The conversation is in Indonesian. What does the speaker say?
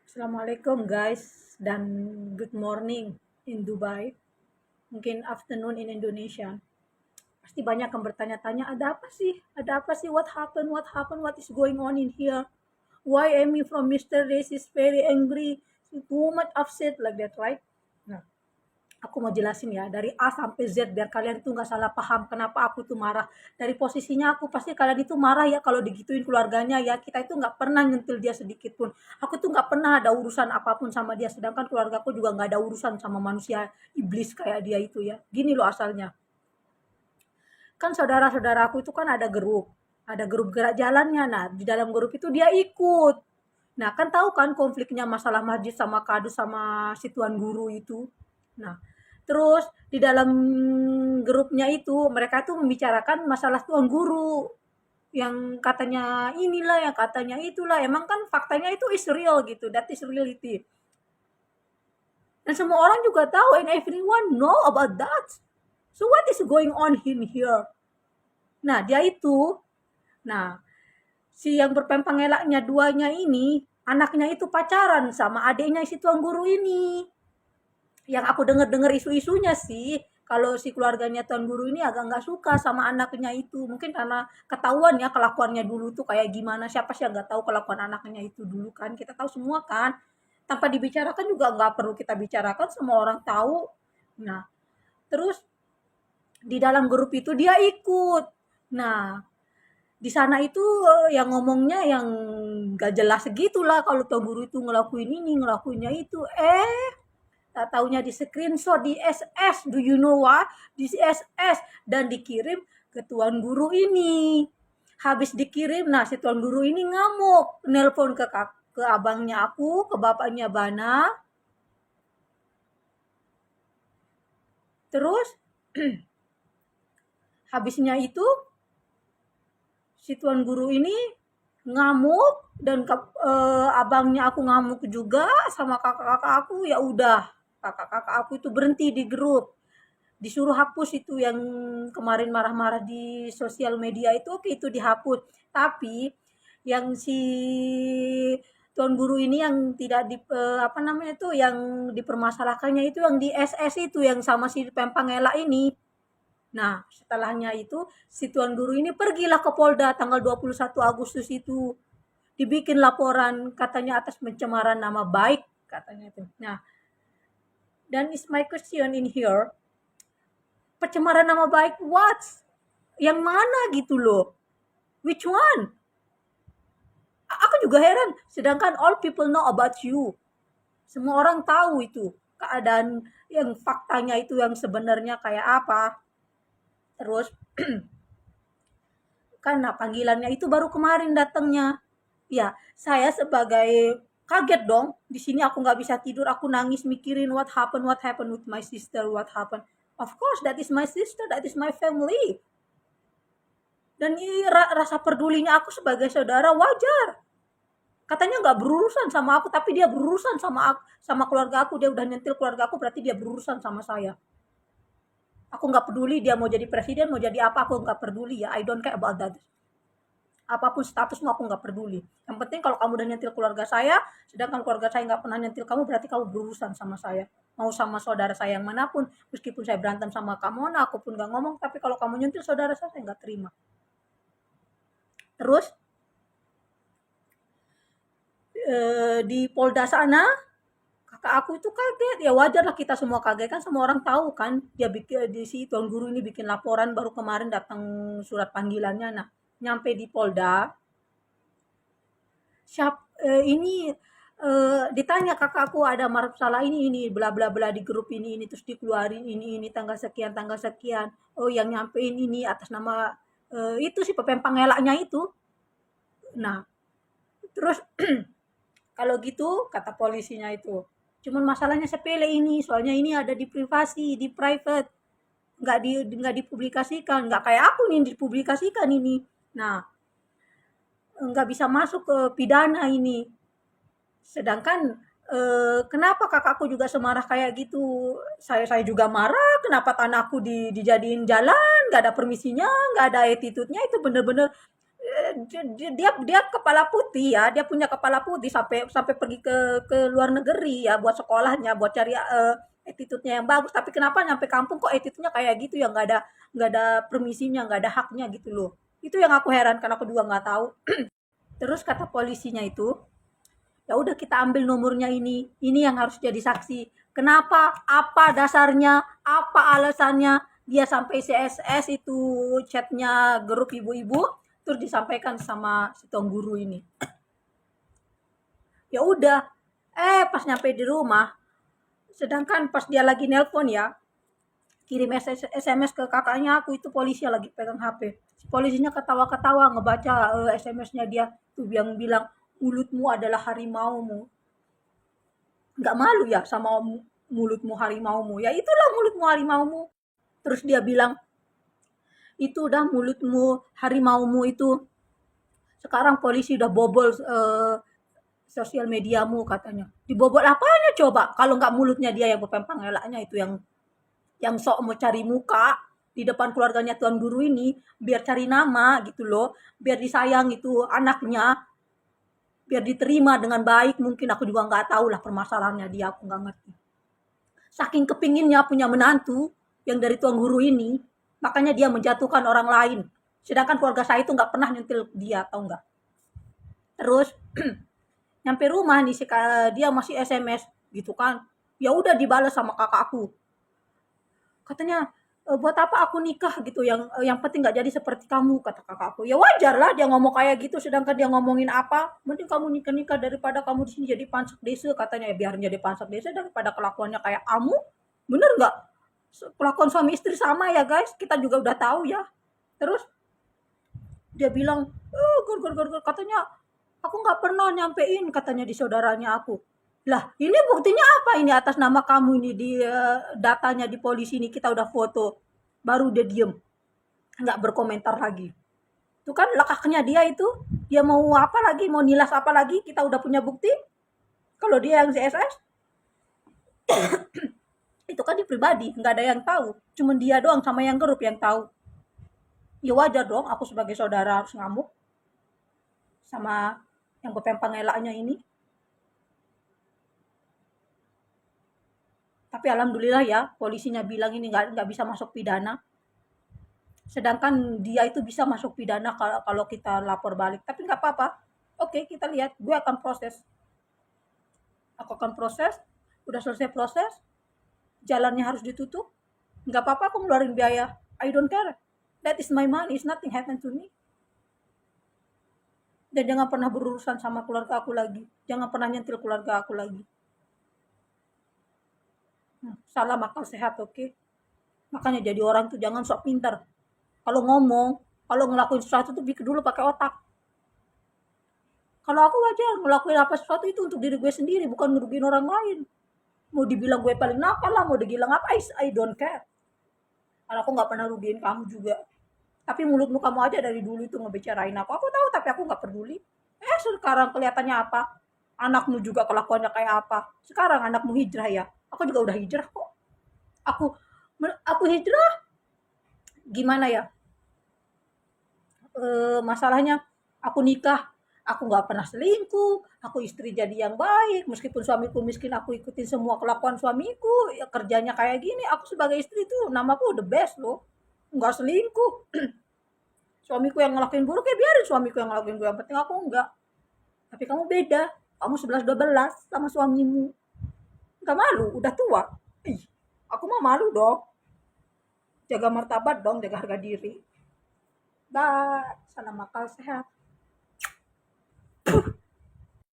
Assalamualaikum guys dan good morning in Dubai. Mungkin afternoon in Indonesia. Pasti banyak yang bertanya-tanya, ada apa sih? Ada apa sih? What happened? What happened? What is going on in here? Why Amy from Mr. Race is very angry? Too much upset like that, right? Nah, aku mau jelasin ya dari A sampai Z biar kalian tuh nggak salah paham kenapa aku tuh marah. Dari posisinya aku pasti kalian itu marah ya kalau digituin keluarganya ya. Kita itu nggak pernah nyentil dia sedikit pun. Aku tuh nggak pernah ada urusan apapun sama dia. Sedangkan keluargaku juga nggak ada urusan sama manusia iblis kayak dia itu ya. Gini loh asalnya. Kan saudara-saudaraku itu kan ada grup. Ada grup gerak jalannya. Nah di dalam grup itu dia ikut. Nah kan tahu kan konfliknya masalah masjid sama kardus sama si tuan guru itu. Nah terus di dalam grupnya itu mereka tuh membicarakan masalah tuan guru yang katanya inilah, yang katanya itulah. Emang kan faktanya itu is real gitu, that is reality. Dan semua orang juga tahu and everyone know about that. So what is going on in here? Nah dia itu, nah si yang berpempang elaknya duanya ini, anaknya itu pacaran sama adiknya si tuan guru ini. Yang aku dengar-dengar isu-isunya sih, kalau si keluarganya tuan guru ini agak nggak suka sama anaknya itu. Mungkin karena ketahuan ya kelakuannya dulu tuh kayak gimana. Siapa sih yang nggak tahu kelakuan anaknya itu dulu kan? Kita tahu semua kan. Tanpa dibicarakan juga nggak perlu kita bicarakan, semua orang tahu. Nah, terus di dalam grup itu dia ikut. Nah, di sana itu yang ngomongnya yang gak jelas segitulah kalau tuan guru itu ngelakuin ini, ngelakuinnya itu. Tak taunya di screenshot di SS, do you know what? Di SS dan dikirim ke tuan guru ini. Habis dikirim, nah si tuan guru ini ngamuk, nelpon ke abangnya aku, ke bapaknya Bana. Terus habisnya itu si tuan guru ini ngamuk dan abangnya aku ngamuk juga sama kakak-kakak aku. Ya udah, kakak-kakak aku itu berhenti di grup, disuruh hapus itu yang kemarin marah-marah di sosial media itu. Oke, itu dihapus. Tapi yang si tuan guru ini yang tidak di apa namanya itu yang dipermasalahkannya itu yang di SS itu yang sama si Pempangela ini. Nah, setelahnya itu si tuan guru ini pergilah ke Polda tanggal 21 Agustus itu. Dibikin laporan katanya atas pencemaran nama baik katanya itu. Nah, dan is my question in here, pencemaran nama baik what? Yang mana gitu loh? Which one? Aku juga heran. Sedangkan all people know about you. Semua orang tahu itu keadaan yang faktanya itu yang sebenarnya kayak apa. Terus karena panggilannya itu baru kemarin datangnya. Ya, saya sebagai kaget dong. Di sini aku nggak bisa tidur, aku nangis mikirin what happened with my sister, what happened. Of course, that is my sister, that is my family. Dan ini rasa pedulinya aku sebagai saudara wajar. Katanya nggak berurusan sama aku, tapi dia berurusan sama keluarga aku. Dia udah nyentil keluarga aku, berarti dia berurusan sama saya. Aku nggak peduli dia mau jadi presiden, mau jadi apa, aku nggak peduli ya. I don't care about that. Apapun statusmu aku nggak peduli. Yang penting kalau kamu udah nyentil keluarga saya, sedangkan keluarga saya nggak pernah nyentil kamu, berarti kamu berurusan sama saya. Mau sama saudara saya yang manapun, meskipun saya berantem sama kamu, nah aku pun nggak ngomong, tapi kalau kamu nyentil saudara saya nggak terima. Terus di Polda sana, kakak aku itu kaget. Ya wajar lah kita semua kaget kan, semua orang tahu kan. Dia bikin di si tuan guru ini bikin laporan baru kemarin datang surat panggilannya. Nah, nyampe di Polda, ini ditanya kakakku ada masalah ini bla bla bla di grup ini terus dikeluarin ini tanggal sekian. Oh yang nyampein ini atas nama itu si pempang elaknya itu. Nah terus kalau gitu kata polisinya itu cuman masalahnya sepele ini, soalnya ini ada di privasi, di private, nggak dipublikasikan, nggak kayak aku nih dipublikasikan ini. Nah nggak bisa masuk ke pidana ini. Sedangkan kenapa kakakku juga semarah kayak gitu? Saya juga marah, kenapa tanahku dijadiin jalan, nggak ada permisinya, nggak ada attitude-nya, itu bener-bener dia kepala putih ya, dia punya kepala putih sampai sampai pergi ke luar negeri ya buat sekolahnya, buat cari attitude-nya yang bagus. Tapi kenapa nyampe kampung kok attitude-nya kayak gitu ya, nggak ada permisinya, nggak ada haknya gitu loh. Itu yang aku heran karena aku juga nggak tahu. Terus kata polisinya itu, ya udah kita ambil nomornya ini yang harus jadi saksi. Kenapa? Apa dasarnya? Apa alasannya? Dia sampai CSS itu chatnya grup ibu-ibu, terus disampaikan sama si tuan guru ini. Ya udah, pas nyampe di rumah, sedangkan pas dia lagi nelpon ya, kirim SMS ke kakaknya aku, itu polisi lagi pegang HP. Si polisinya ketawa-ketawa ngebaca SMS-nya dia tuh yang bilang, mulutmu adalah harimaumu. Nggak malu ya sama mulutmu harimaumu? Ya itulah mulutmu harimaumu. Terus dia bilang, itu udah mulutmu harimaumu itu. Sekarang polisi udah bobol sosial mediamu katanya. Dibobol apanya coba? Kalau nggak mulutnya dia yang berpempang elaknya itu yang sok mau cari muka di depan keluarganya tuan guru ini biar cari nama gitu loh, biar disayang itu anaknya, biar diterima dengan baik. Mungkin aku juga nggak tahu lah permasalahannya dia, aku nggak ngerti. Saking kepinginnya punya menantu yang dari tuan guru ini, makanya dia menjatuhkan orang lain. Sedangkan keluarga saya itu nggak pernah nyentil dia, tahu nggak? Terus nyampe rumah nih dia masih SMS gitu kan. Ya udah dibalas sama kakakku. Katanya, buat apa aku nikah gitu, yang penting nggak jadi seperti kamu, kata kakakku. Ya wajar lah dia ngomong kayak gitu, sedangkan dia ngomongin apa, mending kamu nikah-nikah daripada kamu di sini jadi pansek desa, katanya. Ya biar jadi pansek desa daripada kelakuannya kayak kamu. Bener nggak? Kelakuan suami istri sama ya guys, kita juga udah tahu ya. Terus dia bilang, katanya aku nggak pernah nyampein, katanya, di saudaranya aku. Lah, ini buktinya apa ini atas nama kamu ini di datanya di polisi ini kita udah foto. Baru dia diem. Nggak berkomentar lagi. Itu kan lekaknya dia itu. Dia mau apa lagi? Mau nilas apa lagi? Kita udah punya bukti. Kalau dia yang CSS, itu kan di pribadi. Nggak ada yang tahu. Cuma dia doang sama yang grup yang tahu. Ya wajar dong aku sebagai saudara harus ngamuk. Sama yang berpempang elaknya ini. Tapi alhamdulillah ya, polisinya bilang ini nggak bisa masuk pidana. Sedangkan dia itu bisa masuk pidana kalau kita lapor balik. Tapi nggak apa-apa. Oke, kita lihat. Gue akan proses. Aku akan proses. Udah selesai proses. Jalannya harus ditutup. Nggak apa-apa aku ngeluarin biaya. I don't care. That is my money. It's nothing happened to me. Dan jangan pernah berurusan sama keluarga aku lagi. Jangan pernah nyentil keluarga aku lagi. Salam akal sehat, oke? Makanya jadi orang tuh jangan sok pintar. Kalau ngomong, kalau ngelakuin sesuatu tuh pikir dulu pakai otak. Kalau aku wajar ngelakuin apa sesuatu itu untuk diri gue sendiri, bukan ngerugiin orang lain. Mau dibilang gue paling nakal lah, mau dibilang apa, I don't care. Karena aku nggak pernah rugiin kamu juga. Tapi mulutmu kamu aja dari dulu itu ngebicarain aku. Aku tahu tapi aku nggak peduli. Sekarang kelihatannya apa? Anakmu juga kelakuannya kayak apa? Sekarang anakmu hijrah ya. Aku juga udah hijrah kok. Aku hijrah. Gimana ya? Masalahnya aku nikah, aku nggak pernah selingkuh, aku istri jadi yang baik, meskipun suamiku miskin aku ikutin semua kelakuan suamiku, ya kerjanya kayak gini, aku sebagai istri tuh namaku the best loh, nggak selingkuh. Suamiku yang ngelakuin buruk ya biarin suamiku yang ngelakuin buruk, yang penting aku enggak. Tapi kamu beda, kamu 11-12 sama suamimu, nggak malu, udah tua. Aku mah malu dong, jaga martabat dong, jaga harga diri. Dah, salam akal sehat.